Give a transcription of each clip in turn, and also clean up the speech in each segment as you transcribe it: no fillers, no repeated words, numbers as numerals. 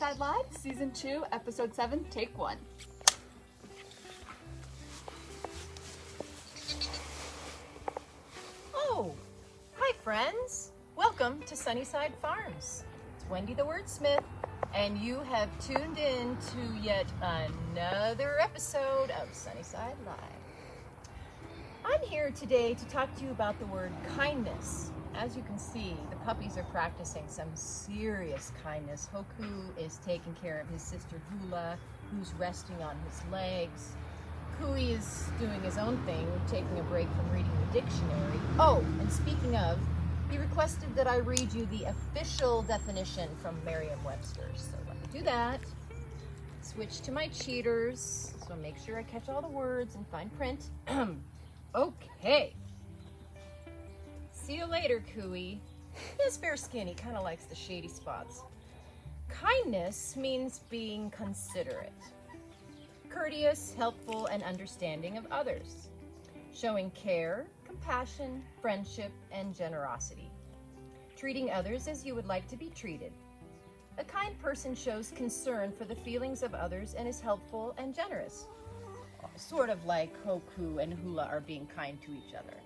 Sunyside Live, Season 2, Episode 7, Take 1. Oh, hi friends. Welcome to Sunyside Farms. It's Wendy the Wordsmith, and you have tuned in to yet another episode of Sunyside Live. I'm here today to talk to you about the word kindness. As you can see, the puppies are practicing some serious kindness. Hoku is taking care of his sister Hula, who's resting on his legs. Kui is doing his own thing, taking a break from reading the dictionary. Oh, and speaking of, he requested that I read you the official definition from Merriam-Webster's. So let me do that. Switch to my cheaters, so make sure I catch all the words in fine print. Okay. See you later, Kui. He has fair skin. He kind of likes the shady spots. Kindness means being considerate, courteous, helpful, and understanding of others, showing care, compassion, friendship, and generosity, treating others as you would like to be treated. A kind person shows concern for the feelings of others and is helpful and generous, sort of like Hoku and Hula are being kind to each other.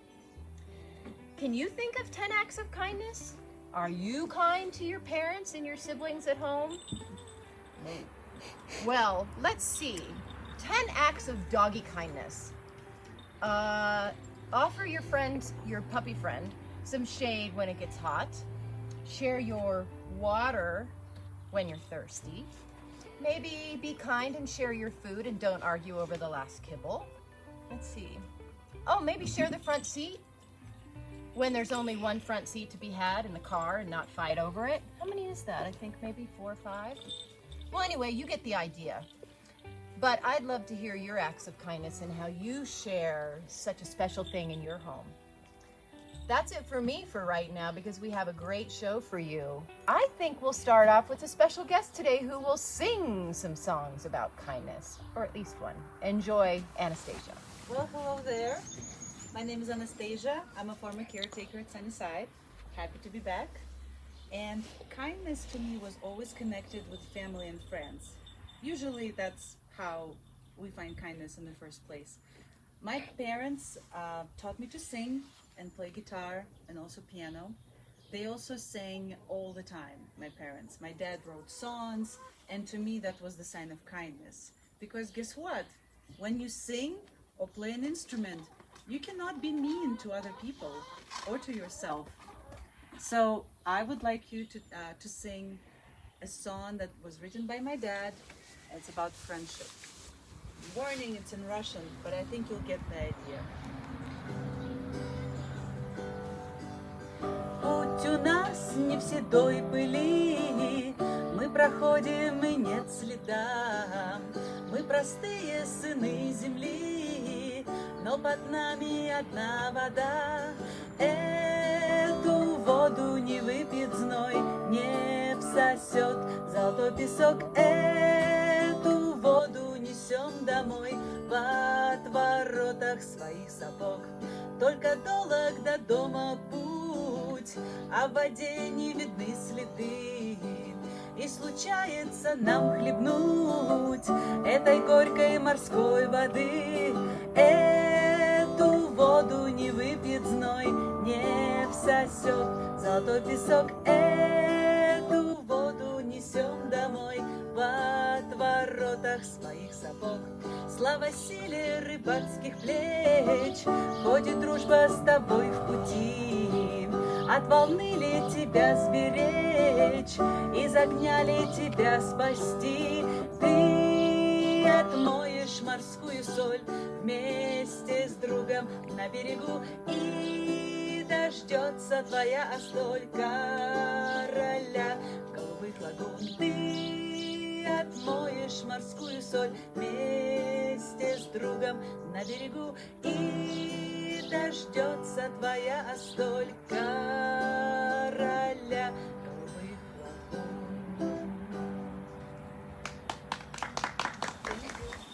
Can you think of 10 acts of kindness? Are you kind to your parents and your siblings at home? Well, let's see. 10 acts of doggy kindness. Offer your friend, your puppy friend, some shade when it gets hot. Share your water when you're thirsty. Maybe be kind and share your food and don't argue over the last kibble. Let's see. Oh, maybe share the front seat when there's only one front seat to be had in the car and not fight over it. How many is that? I think maybe 4 or 5. Well, anyway, you get the idea. But I'd love to hear your acts of kindness and how you share such a special thing in your home. That's it for me for right now because we have a great show for you. I think we'll start off with a special guest today who will sing some songs about kindness, or at least one. Enjoy, Anastasia. Well, hello there. My name is Anastasia. I'm a former caretaker at Sunyside. Happy to be back. And kindness to me was always connected with family and friends. Usually that's how we find kindness in the first place. My parents taught me to sing and play guitar and also piano. They also sang all the time, my parents. My dad wrote songs, and to me that was the sign of kindness. Because guess what? When you sing or play an instrument, you cannot be mean to other people or to yourself. So I would like you to sing a song that was written by my dad. It's about friendship. Warning, it's in Russian, but I think you'll get the idea. Путь у нас не в седой пыли, мы проходим и нет следа. Мы простые сыны земли, но под нами одна вода. Эту воду не выпьет зной, не всосет золотой песок. Эту воду несем домой в отворотах своих сапог. Только долог до дома путь, а в воде не видны следы. И случается нам хлебнуть этой горькой морской воды. Эту воду не выпьет зной, не всосет золотой песок. Эту воду несем домой в отворотах своих сапог. Слава силе рыбацких плеч, ходит дружба с тобой в пути. От волны ли тебя сберечь, из огня ли тебя спасти? Ты отмоешь морскую соль вместе с другом на берегу, и дождется твоя остоль короля голубых лагун. Ты отмоешь морскую соль вместе с другом на берегу, и дождется твоя остоль короля голубых лагун.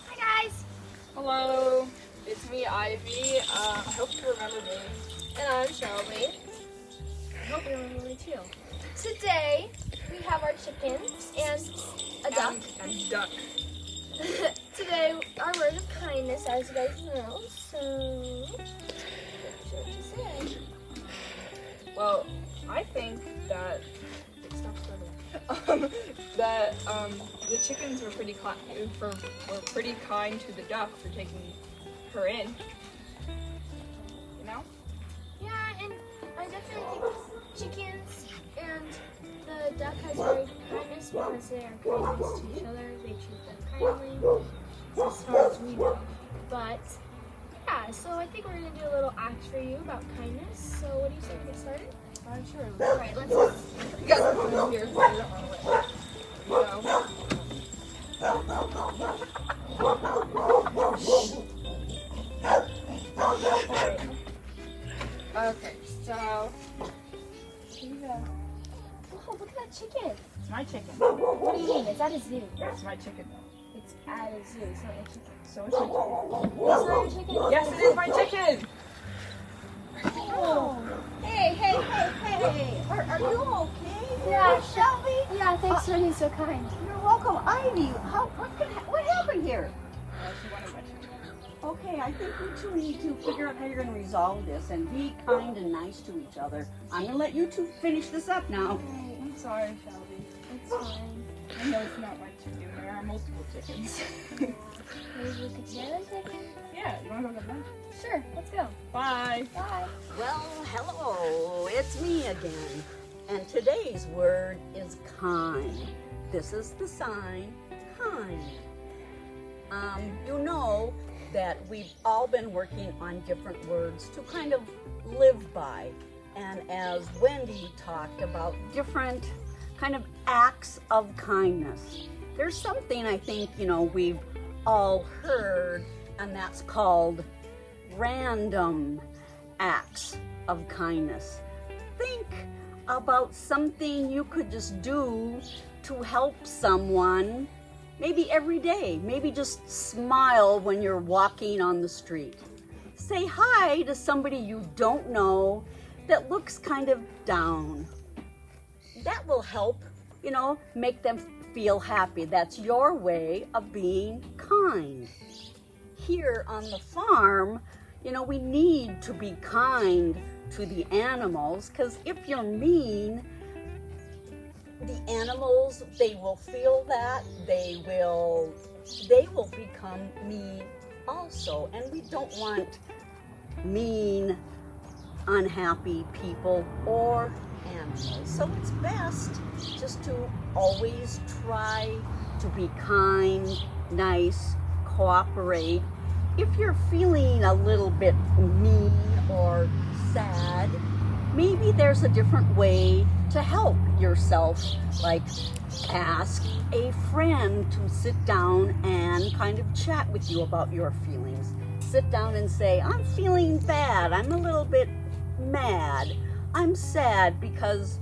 Hi guys! Hello, it's me, Ivy. I hope you remember me. And I'm Shelby. I hope you remember me too. Today, we have our chickens and a duck. And duck. Today, our word of kindness, as you guys know. So, what you say? Well, I think that stop struggling. The chickens were pretty kind to the duck for taking her in. You know? Yeah, and I definitely think chickens and the duck has very kindness because they are kindness to each other. They treat them kindly, as far as we know. But yeah, so I think we're gonna do a little act for you about kindness. So what do you say we get started? Sure. All right, let's go. You guys are coming here, so I don't want to wait. Okay, so Oh, look at that chicken. it's my chicken. What do you mean? It's at a zoo. It's my chicken though. It's at a zoo. It's not a chicken. So it's my chicken. It's not your chicken? Yes, it is my chicken. Oh. Hey. Are you okay? Yeah. Shelby? Yeah, thanks for being so kind. You're welcome. Ivy, what happened here? She wanted my chicken. Okay, I think you two need to figure out how you're going to resolve this and be kind and nice to each other. I'm going to let you two finish this up now. I'm sorry, Shelby. It's fine. I know it's not my chicken. There are multiple chickens. Maybe we could share the chicken? Yeah, you want to go get lunch? Sure, let's go. Bye. Bye. Well, hello, it's me again. And today's word is kind. This is the sign, kind. You know that we've all been working on different words to kind of live by. And as Wendy talked about different kind of acts of kindness, there's something I think, we've all heard, and that's called random acts of kindness. Think about something you could just do to help someone, maybe every day. Maybe just smile when you're walking on the street. Say hi to somebody you don't know that looks kind of down. That will help, make them feel happy. That's your way of being kind. Here on the farm, we need to be kind to the animals, because if you're mean, the animals, they will feel that, they will become mean also. And we don't want mean, unhappy people or animals. So it's best just to always try to be kind, nice, cooperate. If you're feeling a little bit mean or sad, maybe there's a different way to help yourself, like ask a friend to sit down and kind of chat with you about your feelings. Sit down and say, I'm feeling bad, I'm a little bit mad, I'm sad because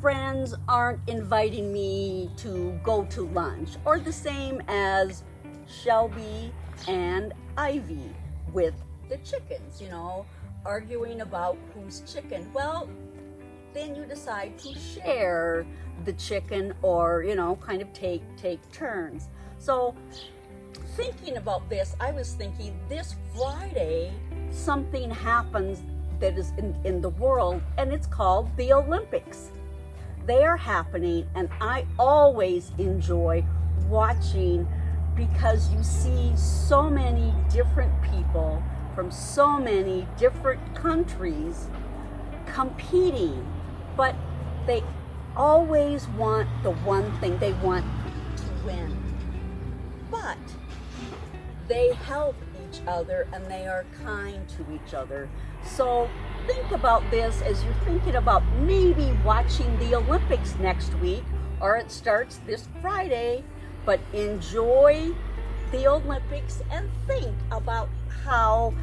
friends aren't inviting me to go to lunch. Or the same as Shelby and Ivy with the chickens, arguing about whose chicken. Well, then you decide to share the chicken, or kind of take turns. So thinking about this, I was thinking this Friday something happens that is in the world, and it's called the Olympics. They are happening, and I always enjoy watching, because you see so many different people from so many different countries competing, but they always want the one thing, they want to win. But they help each other and they are kind to each other. So think about this as you're thinking about maybe watching the Olympics next week, or it starts this Friday. But enjoy the Olympics and think about how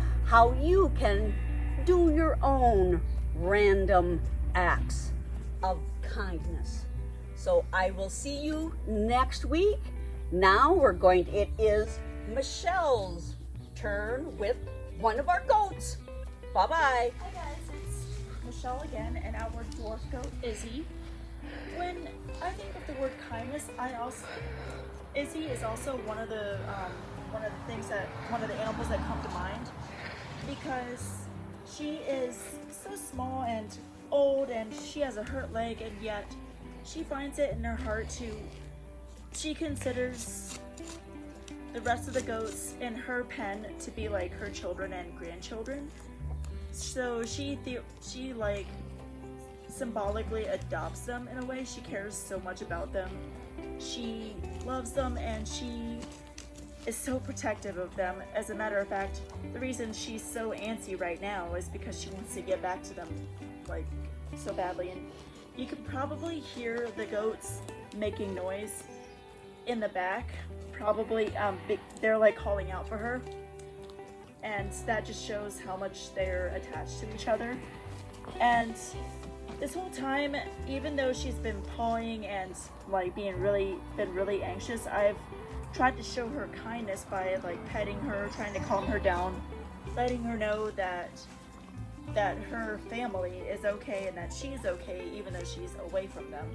you can do your own random acts of kindness. So I will see you next week. Now it is Michelle's turn with one of our goats. Bye-bye. Hi guys, it's Michelle again, and our dwarf goat Izzy. When I think of the word kindness, Izzy is also one of the animals that come to mind, because she is so small and old, and she has a hurt leg, and yet she finds it in her heart she considers the rest of the goats in her pen to be like her children and grandchildren. So she like symbolically adopts them in a way. She cares so much about them. She loves them, and she is so protective of them. As a matter of fact, the reason she's so antsy right now is because she wants to get back to them like so badly. And you could probably hear the goats making noise in the back. Probably they're like calling out for her, and that just shows how much they're attached to each other. And this whole time, even though she's been pawing and like been really anxious, I've tried to show her kindness by like petting her, trying to calm her down, letting her know that her family is okay and that she's okay even though she's away from them.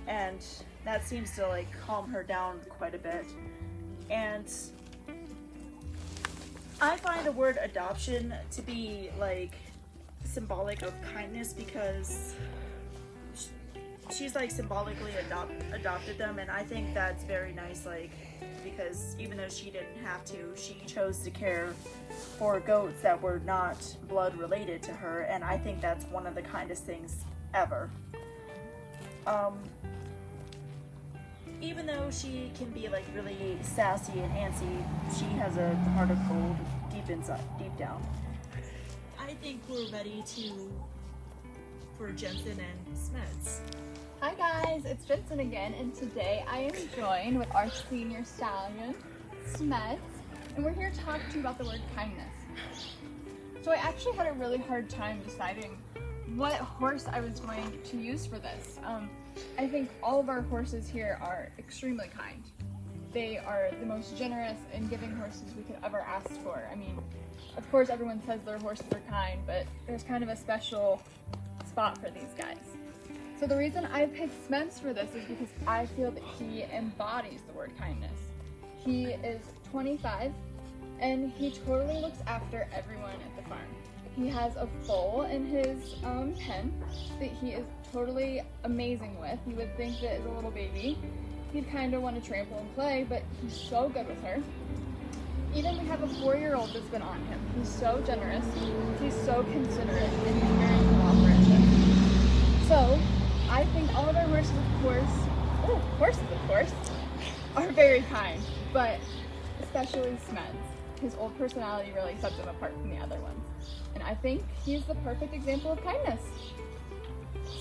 And that seems to like calm her down quite a bit. And I find the word adoption to be like symbolic of kindness, because she's like symbolically adopted them, and I think that's very nice, like, because even though she didn't have to, she chose to care for goats that were not blood related to her, and I think that's one of the kindest things ever. Even though she can be like really sassy and antsy, she has a heart of gold deep down. I think we're ready for Jensen and Smeds. Hi guys, it's Jensen again, and today I am joined with our senior stallion, Smeds, and we're here to talk to you about the word kindness. So I actually had a really hard time deciding what horse I was going to use for this. I think all of our horses here are extremely kind. They are the most generous and giving horses we could ever ask for. I mean, of course everyone says their horses are kind, but there's kind of a special spot for these guys. So the reason I picked Smeds for this is because I feel that he embodies the word kindness. He is 25 and he totally looks after everyone at the farm. He has a foal in his pen that he is totally amazing with. You would think that as a little baby, he'd kind of want to trample and play, but he's so good with her. Even we have a 4-year-old that's been on him. He's so generous, he's so considerate, and he's very cooperative. So, I think all of our horses, of course, are very kind, but especially Smeds. His old personality really sets him apart from the other ones. And I think he's the perfect example of kindness.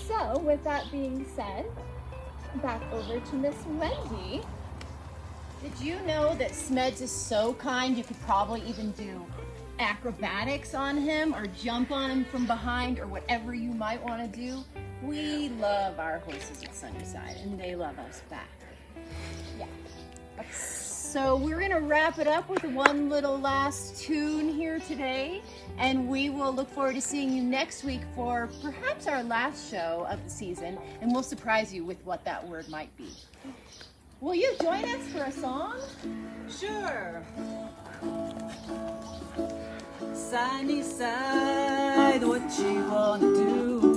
So, with that being said, back over to Miss Wendy. Did you know that Smeds is so kind you could probably even do acrobatics on him or jump on him from behind or whatever you might want to do? We love our horses at Sunyside and they love us back. Yeah. So we're going to wrap it up with one little last tune here today, and we will look forward to seeing you next week for perhaps our last show of the season, and we'll surprise you with what that word might be. Will you join us for a song? Sure. Sunny side, what you wanna do?